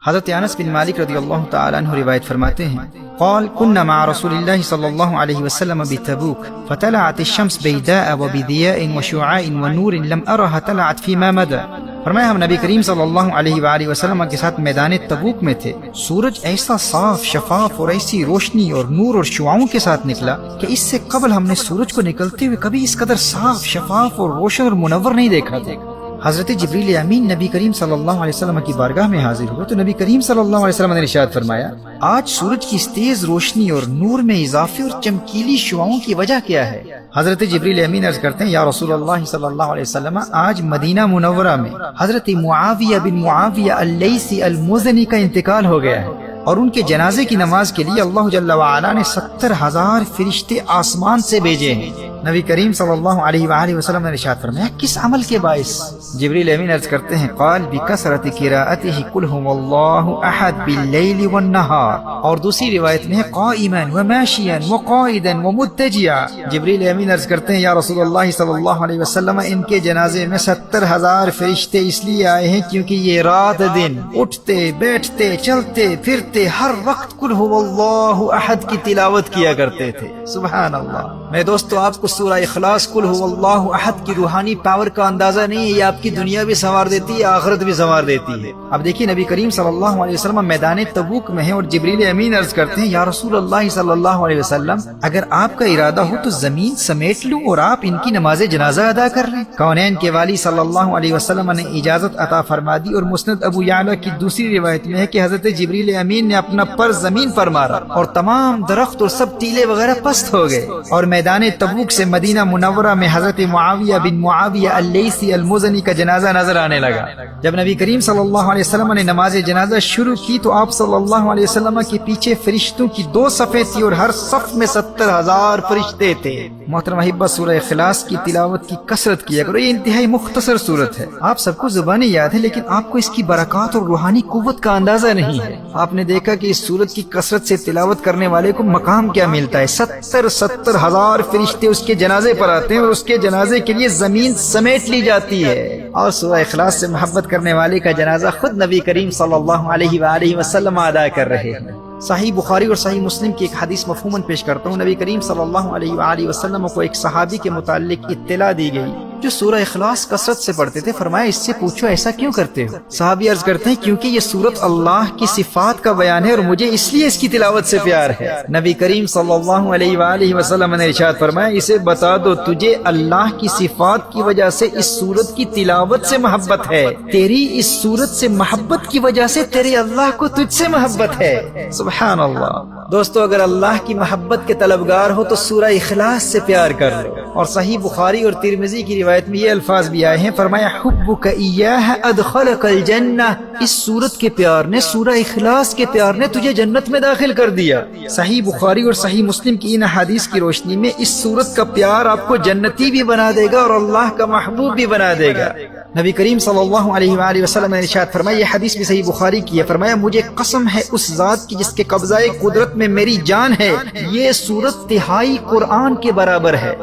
حضرت انس بن مالک رضی اللہ تعالی عنہ روایت فرماتے ہیں قال كنا مع رسول الله صلی اللہ علیہ وسلم بتبوک فطلعت الشمس بيداء وبضياء وشعاع ونور لم أرها طلعت فيما مدى. فرمایا ہم نبی کریم صلی اللہ علیہ وآلہ وسلم کے ساتھ میدان تبوک میں تھے. سورج ایسا صاف شفاف اور ایسی روشنی اور نور اور شعاعوں کے ساتھ نکلا کہ اس سے قبل ہم نے سورج کو نکلتے ہوئے کبھی اس قدر صاف شفاف اور روشن اور منور نہیں دیکھا تھا. حضرت جبریل امین نبی کریم صلی اللہ علیہ وسلم کی بارگاہ میں حاضر ہوئے تو نبی کریم صلی اللہ علیہ وسلم نے ارشاد فرمایا آج سورج کی اس تیز روشنی اور نور میں اضافے اور چمکیلی شعاعوں کی وجہ کیا ہے؟ حضرت جبریل امین عرض کرتے ہیں یا رسول اللہ صلی اللہ علیہ وسلم آج مدینہ منورہ میں حضرت معاویہ بن معاویہ اللیثی المزنی کا انتقال ہو گیا ہے اور ان کے جنازے کی نماز کے لیے اللہ جل وعلا نے 70,000 فرشتے آسمان سے بھیجے ہیں. نبی کریم صلی اللہ علیہ وآلہ وسلم نے ارشاد فرمایا کس عمل کے باعث؟ جبریل امین عرض کرتے ہیں قال بکثرت قراءتہ قل هو اللہ احد باللیل والنہار. اور دوسری روایت میں ہے قائما وماشیا وقائدا ومتجعا. جبریل امین عرض کرتے ہیں یا رسول اللہ صلی اللہ علیہ وسلم ان کے جنازے میں 70,000 فرشتے اس لیے آئے ہیں کیونکہ یہ رات دن اٹھتے بیٹھتے چلتے پھرتے ہر وقت قل هو اللہ احد کی تلاوت کیا کرتے تھے. سبحان اللہ. میں دوستو آپ کو سورہ اخلاص قل هو اللہ احد کی روحانی پاور کا اندازہ نہیں ہے. یہ آپ کی دنیا بھی سنوار دیتی ہے آخرت بھی سنوار دیتی ہے. اب دیکھیے نبی کریم صلی اللہ علیہ وسلم میدان تبوک میں ہیں اور جبریل امین عرض کرتے ہیں یا رسول اللہ صلی اللہ علیہ وسلم اگر آپ کا ارادہ ہو تو زمین سمیٹ لوں اور آپ ان کی نماز جنازہ ادا کر لیں. کونین کے والی صلی اللہ علیہ وسلم نے اجازت عطا فرما دی اور مسند ابو یعلا کی دوسری روایت میں ہے کہ حضرت جبریل امین نے اپنا پر زمین پر مارا اور تمام درخت اور سب ٹیلے وغیرہ پست ہو گئے اور میدان تبوک سے مدینہ منورہ میں حضرت معاویہ بن معاویہ اللیثی المزنی کا جنازہ نظر آنے لگا. جب نبی کریم صلی اللہ علیہ وسلم نے نماز جنازہ شروع کی تو آپ صلی اللہ علیہ وسلم کے پیچھے فرشتوں کی 2 صفیں تھی اور ہر صف میں 70,000 فرشتے تھے. محترم احبہ سورہ اخلاص کی تلاوت کی کثرت کیا کرو. یہ انتہائی مختصر سورت ہے. آپ سب کو زبانی یاد ہے لیکن آپ کو اس کی برکات اور روحانی قوت کا اندازہ نہیں ہے. آپ نے دیکھا کہ اس سورت کی کثرت سے تلاوت کرنے والے کو مقام کیا ملتا ہے. 70,000 فرشتے اس کے جنازے پر آتے ہیں اور اس کے جنازے کے لیے زمین سمیٹ لی جاتی ہے. اور سورہ اخلاص سے محبت کرنے والے کا جنازہ خود نبی کریم صلی اللہ علیہ وآلہ وسلم ادا کر رہے ہیں. صحیح بخاری اور صحیح مسلم کی ایک حدیث مفہوماً پیش کرتا ہوں. نبی کریم صلی اللہ علیہ وآلہ وسلم کو ایک صحابی کے متعلق اطلاع دی گئی جو سورہ اخلاص کثرت سے پڑھتے تھے. فرمایا اس سے پوچھو ایسا کیوں کرتے ہو؟ صحابی عرض کرتے ہیں کیونکہ یہ سورت اللہ کی صفات کا بیان ہے اور مجھے اس لیے اس کی تلاوت سے پیار ہے. نبی کریم صلی اللہ علیہ وآلہ وسلم نے ارشاد فرمایا اسے بتا دو تجھے اللہ کی صفات کی وجہ سے اس سورت کی تلاوت سے محبت ہے. تیری اس سورت سے محبت کی وجہ سے تیرے اللہ کو تجھ سے محبت ہے. سبحان اللہ. دوستو اگر اللہ کی محبت کے طلبگار ہو تو سورہ اخلاص سے پیار کر لو. اور صحیح بخاری اور ترمذی کی روایت میں یہ الفاظ بھی آئے ہیں. فرمایا حبک ایاہ ادخلک الجنہ. اس سورت کے پیار نے سورہ اخلاص کے پیار نے تجھے جنت میں داخل کر دیا. صحیح بخاری اور صحیح مسلم کی ان احادیث کی روشنی میں اس سورت کا پیار آپ کو جنتی بھی بنا دے گا اور اللہ کا محبوب بھی بنا دے گا. نبی کریم صلی اللہ علیہ وآلہ وسلم نے ارشاد فرمایا یہ حدیث بھی صحیح بخاری کی ہے. فرمایا مجھے قسم ہے اس ذات کی جس کے قبضہ قدرت میں میری جان ہے یہ سورت تہائی قرآن کے برابر ہے.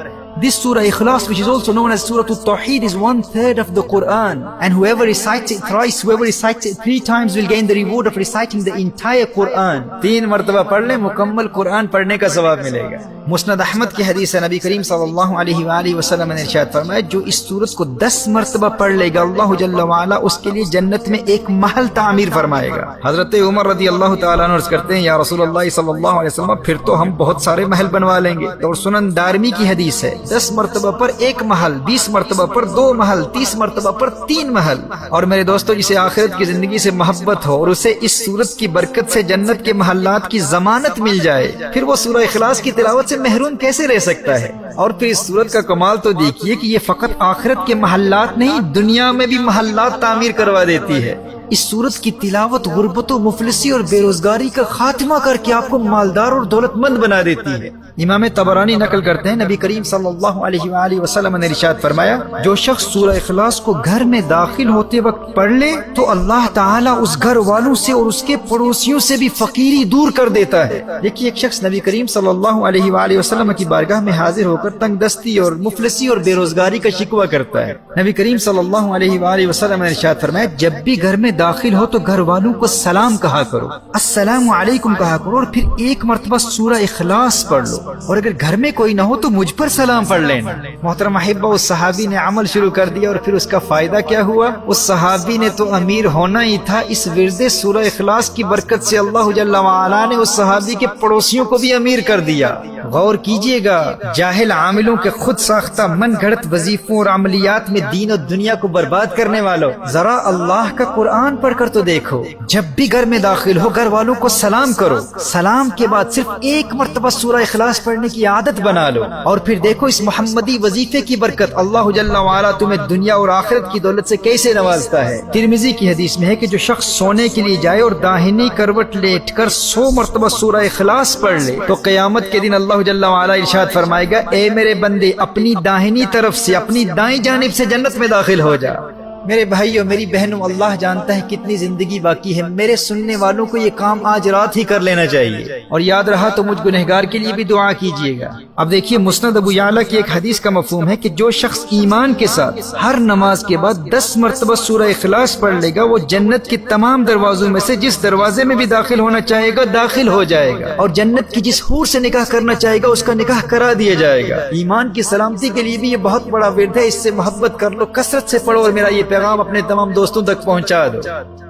This Surah Ikhlas, which is also known as Surah Al-Tawheed, is 1/3 of the Quran. And whoever recites it thrice, whoever recites it 3 times will gain the reward of reciting the entire Quran. 3 مرتبہ پڑھ لیں مکمل قرآن پڑھنے کا ثواب ملے گا. مسند احمد کی حدیث ہے نبی کریم صلی اللہ علیہ وآلہ وسلم نے ارشاد فرمایا جو اس سورت کو 10 مرتبہ پڑھ لے گا اللہ جل وعلا اس کے لیے جنت میں ایک محل تعمیر فرمائے گا. حضرت عمر رضی اللہ تعالیٰ عنہ عرض کرتے ہیں یا رسول اللہ صلی اللہ علیہ وسلم پھر تو ہم بہت سارے محل بنوا لیں گے. اور سنن دارمی کی حدیث ہے 10 مرتبہ پر 1 محل، 20 مرتبہ پر 2 محل، 30 مرتبہ پر 3 محل. اور میرے دوستو جسے آخرت کی زندگی سے محبت ہو اور اسے اس سورت کی برکت سے جنت کے محلات کی ضمانت مل جائے پھر وہ سورہ اخلاص کی تلاوت سے محروم کیسے رہ سکتا ہے؟ اور پھر اس سورت کا کمال تو دیکھیے کہ یہ فقط آخرت کے محلات نہیں دنیا میں بھی محلات تعمیر کروا دیتی ہے. اس سورت کی تلاوت غربت و مفلسی اور بے روزگاری کا خاتمہ کر کے آپ کو مالدار اور دولت مند بنا دیتی ہے. امام طبرانی نقل کرتے ہیں نبی کریم صلی اللہ علیہ وآلہ وسلم نے ارشاد فرمایا جو شخص سورہ اخلاص کو گھر میں داخل ہوتے وقت پڑھ لے تو اللہ تعالیٰ اس گھر والوں سے اور اس کے پڑوسیوں سے بھی فقیری دور کر دیتا ہے۔ دیکھیے ایک شخص نبی کریم صلی اللہ علیہ وآلہ وسلم کی بارگاہ میں حاضر ہو کر تنگ دستی اور مفلسی اور بے روزگاری کا شکوہ کرتا ہے۔ نبی کریم صلی اللہ علیہ وآلہ وسلم نے ارشاد فرمایا جب بھی گھر میں داخل ہو تو گھر والوں کو سلام کہا کرو، السلام علیکم کہا کرو، اور پھر ایک مرتبہ سورہ اخلاص پڑھ لو، اور اگر گھر میں کوئی نہ ہو تو مجھ پر سلام پڑھ لینا۔ محترم احبہ، اس صحابی نے عمل شروع کر دیا اور پھر اس کا فائدہ کیا ہوا؟ اس صحابی نے تو امیر ہونا ہی تھا، اس ورد سورہ اخلاص کی برکت سے اللہ جل وعلا نے اس صحابی کے پڑوسیوں کو بھی امیر کر دیا۔ غور کیجئے گا، جاہل عاملوں کے خود ساختہ من گھڑت وظیفوں اور عملیات میں دین اور دنیا کو برباد کرنے والوں، ذرا اللہ کا قرآن پڑھ کر تو دیکھو، جب بھی گھر میں داخل ہو گھر والوں کو سلام کرو، سلام کے بعد صرف ایک مرتبہ سورہ اخلاص پڑھنے کی عادت بنا لو، اور پھر دیکھو اس محمدی وظیفے کی برکت اللہ جل وعلا تمہیں دنیا اور آخرت کی دولت سے کیسے نوازتا ہے۔ ترمذی کی حدیث میں ہے کہ جو شخص سونے کے لیے جائے اور داہنی کروٹ لیٹ کر 100 مرتبہ سورہ اخلاص پڑھ لے تو قیامت کے دن اللہ جل وعلا ارشاد فرمائے گا اے میرے بندے اپنی داہنی طرف سے اپنی دائیں جانب سے جنت میں داخل ہو جا۔ میرے بھائیوں میری بہنوں، اللہ جانتا ہے کتنی زندگی باقی ہے، میرے سننے والوں کو یہ کام آج رات ہی کر لینا چاہیے، اور یاد رہا تو مجھ گنہگار کے لیے بھی دعا کیجیے گا۔ اب دیکھیے مسند ابو یعلا کی ایک حدیث کا مفہوم ہے کہ جو شخص ایمان کے ساتھ ہر نماز کے بعد 10 مرتبہ سورہ اخلاص پڑھ لے گا وہ جنت کے تمام دروازوں میں سے جس دروازے میں بھی داخل ہونا چاہے گا داخل ہو جائے گا، اور جنت کی جس حور سے نکاح کرنا چاہے گا اس کا نکاح کرا دیا جائے گا۔ ایمان کی سلامتی کے لیے بھی یہ بہت بڑا ورد ہے، اس سے محبت کر لو، کثرت سے پڑھو، اور میرا یہ پیغام اپنے تمام دوستوں تک پہنچا دو۔